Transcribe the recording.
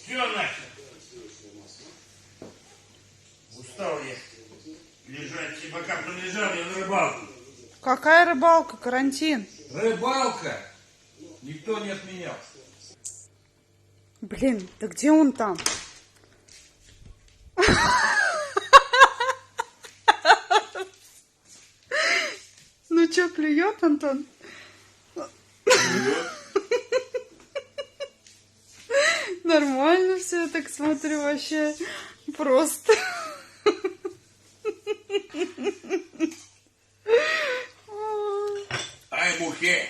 Все нахер. Устал я лежать. И пока пролежал, я на рыбалку. Какая рыбалка? Карантин. Рыбалка! Никто не отменял. Блин, да где он там? Ну что, клюет, Антон? Нормально все, я так смотрю, вообще просто. Ай, мухе!